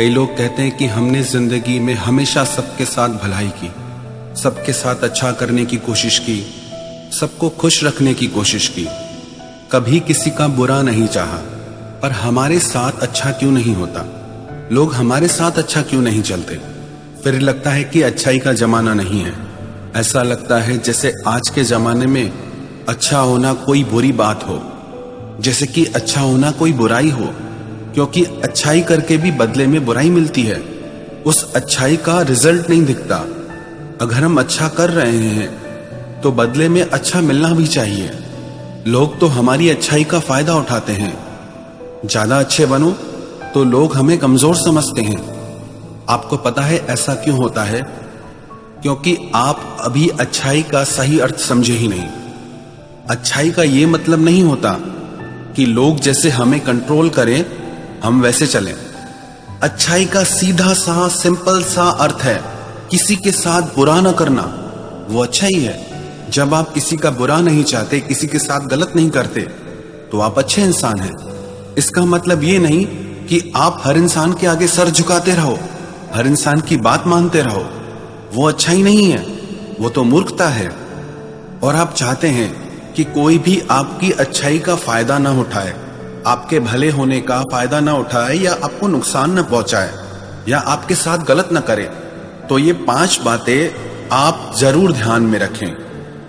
कई लोग कहते हैं कि हमने जिंदगी में हमेशा सबके साथ भलाई की, सबके साथ अच्छा करने की कोशिश की, सबको खुश रखने की कोशिश की, कभी किसी का बुरा नहीं चाहा। पर हमारे साथ अच्छा क्यों नहीं होता? लोग हमारे साथ अच्छा क्यों नहीं चलते? फिर लगता है कि अच्छाई का जमाना नहीं है। ऐसा लगता है जैसे आज के जमाने में अच्छा होना कोई बुरी बात हो, जैसे कि अच्छा होना कोई बुराई हो, क्योंकि अच्छाई करके भी बदले में बुराई मिलती है। उस अच्छाई का रिजल्ट नहीं दिखता। अगर हम अच्छा कर रहे हैं तो बदले में अच्छा मिलना भी चाहिए। लोग तो हमारी अच्छाई का फायदा उठाते हैं। ज्यादा अच्छे बनो तो लोग हमें कमजोर समझते हैं। आपको पता है ऐसा क्यों होता है? क्योंकि आप अभी अच्छाई का सही अर्थ समझे ही नहीं। अच्छाई का ये मतलब नहीं होता कि लोग जैसे हमें कंट्रोल करें हम वैसे चलें। अच्छाई का सीधा सा सिंपल सा अर्थ है किसी के साथ बुरा ना करना। वो अच्छा ही है। जब आप किसी का बुरा नहीं चाहते, किसी के साथ गलत नहीं करते, तो आप अच्छे इंसान हैं। इसका मतलब ये नहीं कि आप हर इंसान के आगे सर झुकाते रहो, हर इंसान की बात मानते रहो। वो अच्छाई नहीं है, वो तो मूर्खता है। और आप चाहते हैं कि कोई भी आपकी अच्छाई का फायदा ना उठाए, आपके भले होने का फायदा ना उठाए, या आपको नुकसान ना पहुंचाए, या आपके साथ गलत ना करे। तो ये 5 बातें आप जरूर ध्यान में रखें।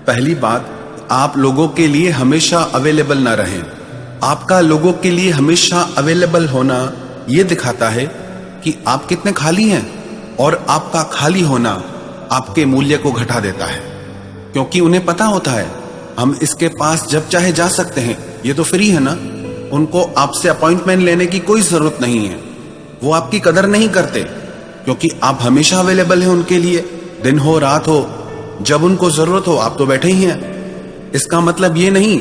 पहली बात, आप लोगों के लिए हमेशा अवेलेबल ना रहें। आपका लोगों के लिए हमेशा अवेलेबल होना ये दिखाता है कि आप कितने खाली हैं, और आपका खाली होना आपके मूल्य को घटा देता है। क्योंकि उन्हें पता होता है हम इसके पास जब चाहे जा सकते हैं, ये तो फ्री है ना। उनको आपसे अपॉइंटमेंट लेने की कोई जरूरत नहीं है। वो आपकी कदर नहीं करते क्योंकि आप हमेशा अवेलेबल हैं उनके लिए। दिन हो रात हो, जब उनको जरूरत हो आप तो बैठे ही हैं। इसका मतलब ये नहीं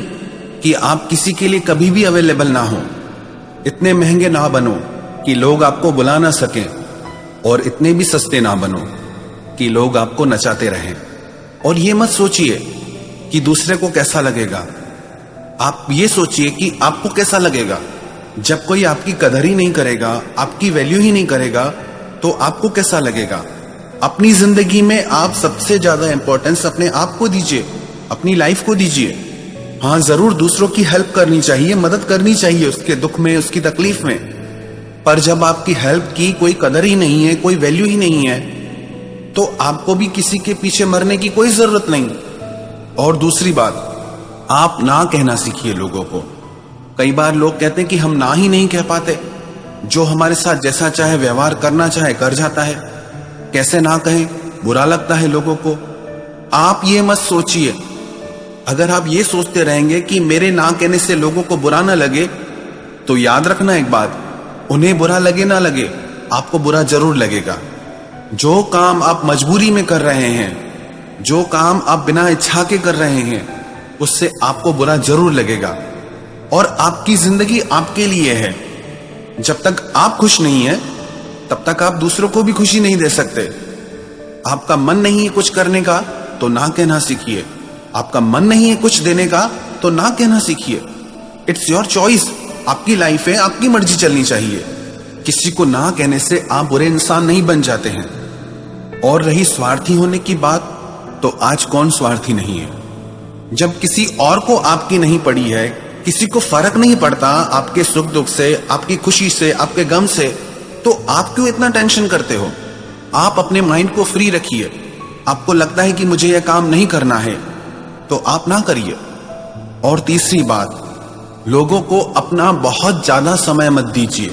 कि आप किसी के लिए कभी भी अवेलेबल ना हो। इतने महंगे ना बनो कि लोग आपको बुला ना सकें, और इतने भी सस्ते ना बनो कि लोग आपको नचाते रहें। और ये मत सोचिए कि दूसरे को कैसा लगेगा। आप ये सोचिए कि आपको कैसा लगेगा। जब कोई आपकी कदर ही नहीं करेगा, आपकी वैल्यू ही नहीं करेगा, तो आपको कैसा लगेगा? अपनी जिंदगी में आप सबसे ज्यादा इंपॉर्टेंस अपने आप को दीजिए, अपनी लाइफ को दीजिए। हाँ, जरूर दूसरों की हेल्प करनी चाहिए, मदद करनी चाहिए उसके दुख में, उसकी तकलीफ में। पर जब आपकी हेल्प की कोई कदर ही नहीं है, कोई वैल्यू ही नहीं है, तो आपको भी किसी के पीछे मरने की कोई जरूरत नहीं। और दूसरी बात, आप ना कहना सीखिए लोगों को। कई बार लोग कहते हैं कि हम ना ही नहीं कह पाते। जो हमारे साथ जैसा चाहे व्यवहार करना चाहे कर जाता है। कैसे ना कहें, बुरा लगता है लोगों को। आप ये मत सोचिए। अगर आप ये सोचते रहेंगे कि मेरे ना कहने से लोगों को बुरा ना लगे, तो याद रखना एक बात, उन्हें बुरा लगे ना लगे, आपको बुरा जरूर लगेगा। जो काम आप मजबूरी में कर रहे हैं, जो काम आप बिना इच्छा के कर रहे हैं, उससे आपको बुरा जरूर लगेगा। और आपकी जिंदगी आपके लिए है। जब तक आप खुश नहीं है, तब तक आप दूसरों को भी खुशी नहीं दे सकते। आपका मन नहीं है कुछ करने का, तो ना कहना सीखिए। आपका मन नहीं है कुछ देने का, तो ना कहना सीखिए। It's your choice. आपकी लाइफ है, आपकी मर्जी चलनी चाहिए। किसी को ना कहने से आप बुरे इंसान नहीं बन जाते हैं। और रही स्वार्थी होने की बात, तो आज कौन स्वार्थी नहीं है? जब किसी और को आपकी नहीं पड़ी है, किसी को फर्क नहीं पड़ता आपके सुख दुख से, आपकी खुशी से, आपके गम से, तो आप क्यों इतना टेंशन करते हो? आप अपने माइंड को फ्री रखिए। आपको लगता है कि मुझे यह काम नहीं करना है, तो आप ना करिए। और तीसरी बात, लोगों को अपना बहुत ज्यादा समय मत दीजिए,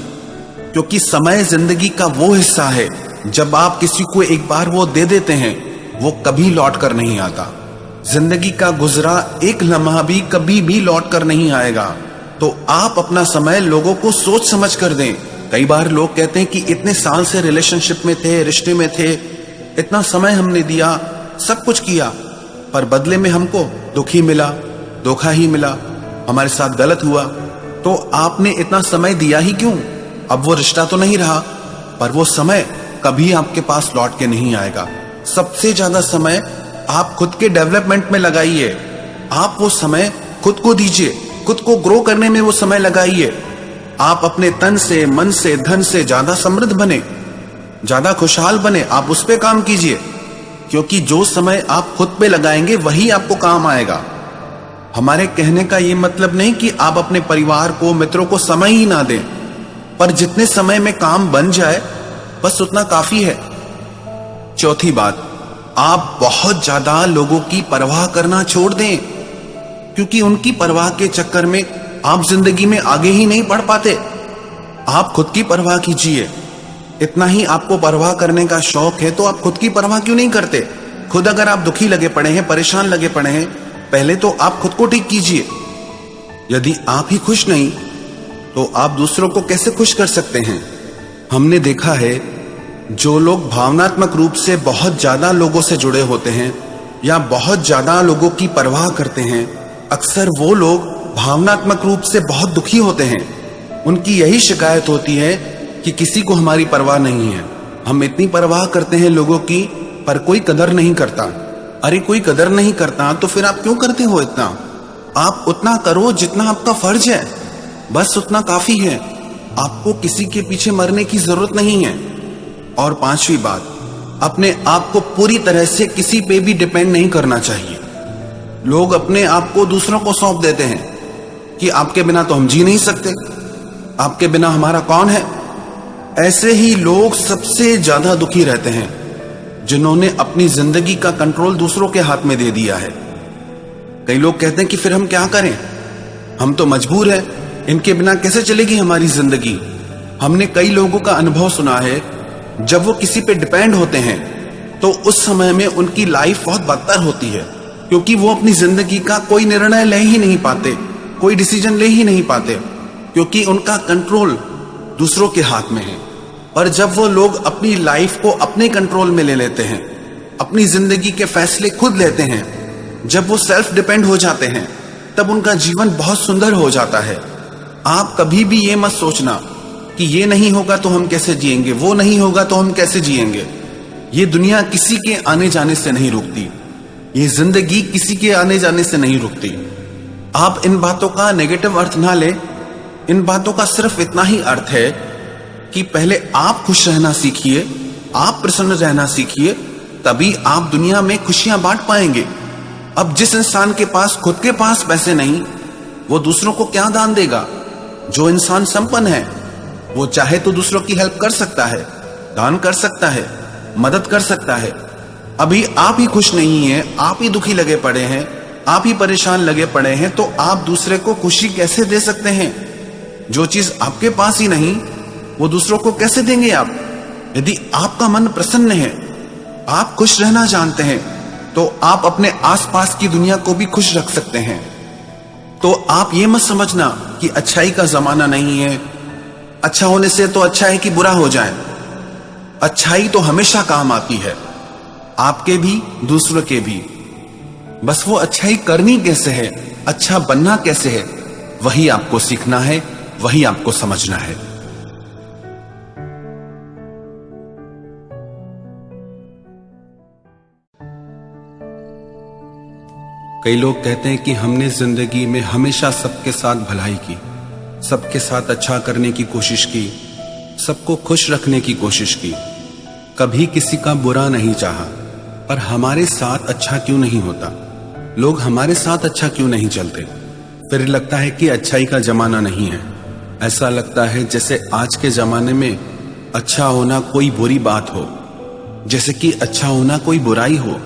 क्योंकि समय जिंदगी का वो हिस्सा है जब आप किसी को एक बार वो दे देते हैं, वो कभी लौट कर नहीं आता। जिंदगी का गुजरा एक लम्हा भी कभी भी लौट कर नहीं आएगा। तो आप अपना समय लोगों को सोच समझ कर दें। कई बार लोग कहते हैं कि इतने साल से रिलेशनशिप में थे, रिश्ते में थे, इतना समय हमने दिया, सब कुछ किया, पर बदले में हमको दुख ही मिला, धोखा ही मिला, हमारे साथ गलत हुआ। तो आपने इतना समय दिया ही क्यों? अब वो रिश्ता तो नहीं रहा, पर वो समय कभी आपके पास लौट के नहीं आएगा। सबसे ज्यादा समय आप खुद के डेवलपमेंट में लगाइए। आप वो समय खुद को दीजिए, खुद को ग्रो करने में वो समय लगाइए। आप अपने तन से, मन से, धन से ज्यादा समृद्ध बने, ज्यादा खुशहाल बने, आप उस पे काम कीजिए, क्योंकि जो समय आप खुद पे लगाएंगे वही आपको काम आएगा। हमारे कहने का ये मतलब नहीं कि आप अपने परिवार को, मित्रों को समय ही ना दें, पर जितने समय में काम बन जाए बस उतना काफी है। चौथी बात, आप बहुत ज्यादा लोगों की परवाह करना छोड़ दें, क्योंकि उनकी परवाह के चक्कर में आप जिंदगी में आगे ही नहीं बढ़ पाते। आप खुद की परवाह कीजिए। इतना ही आपको परवाह करने का शौक है तो आप खुद की परवाह क्यों नहीं करते? खुद अगर आप दुखी लगे पड़े हैं, परेशान लगे पड़े हैं, पहले तो आप खुद को ठीक कीजिए। यदि आप ही खुश नहीं तो आप दूसरों को कैसे खुश कर सकते हैं? हमने देखा है, जो लोग भावनात्मक रूप से बहुत ज्यादा लोगों से जुड़े होते हैं या बहुत ज्यादा लोगों की परवाह करते हैं, अक्सर वो लोग भावनात्मक रूप से बहुत दुखी होते हैं। उनकी यही शिकायत होती है कि किसी को हमारी परवाह नहीं है। हम इतनी परवाह करते हैं लोगों की, पर कोई कदर नहीं करता। अरे कोई कदर नहीं करता तो फिर आप क्यों करते हो इतना? आप उतना करो जितना आपका फर्ज है, बस उतना काफी है। आपको किसी के पीछे मरने की जरूरत नहीं है। और पांचवी बात, अपने आप को पूरी तरह से किसी पे भी डिपेंड नहीं करना चाहिए। लोग अपने आप को दूसरों को सौंप देते हैं कि आपके बिना तो हम जी नहीं सकते, आपके बिना हमारा कौन है। ऐसे ही लोग सबसे ज्यादा दुखी रहते हैं जिन्होंने अपनी जिंदगी का कंट्रोल दूसरों के हाथ में दे दिया है। कई लोग कहते हैं कि फिर हम क्या करें, हम तो मजबूर हैं, इनके बिना कैसे चलेगी हमारी जिंदगी। हमने कई लोगों का अनुभव सुना है, जब वो किसी पे डिपेंड होते हैं तो उस समय में उनकी लाइफ बहुत बदतर होती है, क्योंकि वो अपनी जिंदगी का कोई निर्णय ले ही नहीं पाते, कोई डिसीजन ले ही नहीं पाते, क्योंकि उनका कंट्रोल दूसरों के हाथ में है। पर जब वो लोग अपनी लाइफ को अपने कंट्रोल में ले लेते हैं, अपनी जिंदगी के फैसले खुद लेते हैं, जब वो सेल्फ डिपेंड हो जाते हैं, तब उनका जीवन बहुत सुंदर हो जाता है। आप कभी भी ये मत सोचना कि ये नहीं होगा तो हम कैसे जिएंगे, वो नहीं होगा तो हम कैसे जिएंगे। ये दुनिया किसी के आने जाने से नहीं रुकती, ये जिंदगी किसी के आने जाने से नहीं रुकती। आप इन बातों का नेगेटिव अर्थ ना ले। इन बातों का सिर्फ इतना ही अर्थ है कि पहले आप खुश रहना सीखिए, आप प्रसन्न रहना सीखिए, तभी आप दुनिया में खुशियां बांट पाएंगे। अब जिस इंसान के पास खुद के पास पैसे नहीं, वो दूसरों को क्या दान देगा? जो इंसान संपन्न है वो चाहे तो दूसरों की हेल्प कर सकता है, दान कर सकता है, मदद कर सकता है। अभी आप ही खुश नहीं हैं, आप ही दुखी लगे पड़े हैं, आप ही परेशान लगे पड़े हैं, तो आप दूसरे को खुशी कैसे दे सकते हैं? जो चीज आपके पास ही नहीं वो दूसरों को कैसे देंगे आप? यदि आपका मन प्रसन्न है, आप खुश रहना जानते हैं, तो आप अपने आसपास की दुनिया को भी खुश रख सकते हैं। तो आप ये मत समझना कि अच्छाई का जमाना नहीं है, अच्छा होने से तो अच्छा है कि बुरा हो जाए। अच्छाई तो हमेशा काम आती है, आपके भी दूसरों के भी। बस वो अच्छाई करनी कैसे है, अच्छा बनना कैसे है, वही आपको सीखना है, वही आपको समझना है। कई लोग कहते हैं कि हमने जिंदगी में हमेशा सबके साथ भलाई की, सबके साथ अच्छा करने की कोशिश की, सबको खुश रखने की कोशिश की, कभी किसी का बुरा नहीं चाहा। पर हमारे साथ अच्छा क्यों नहीं होता? लोग हमारे साथ अच्छा क्यों नहीं चलते? फिर लगता है कि अच्छाई का जमाना नहीं है। ऐसा लगता है जैसे आज के जमाने में अच्छा होना कोई बुरी बात हो, जैसे कि अच्छा होना कोई बुराई हो,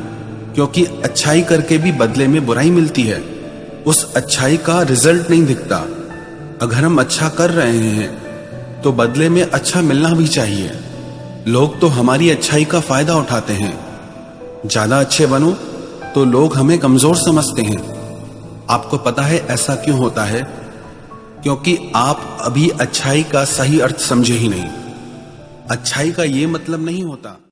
क्योंकि अच्छाई करके भी बदले में बुराई मिलती है। उस अच्छाई का रिजल्ट नहीं दिखता। अगर हम अच्छा कर रहे हैं तो बदले में अच्छा मिलना भी चाहिए। लोग तो हमारी अच्छाई का फायदा उठाते हैं। ज्यादा अच्छे बनो तो लोग हमें कमजोर समझते हैं। आपको पता है ऐसा क्यों होता है? क्योंकि आप अभी अच्छाई का सही अर्थ समझे ही नहीं। अच्छाई का ये मतलब नहीं होता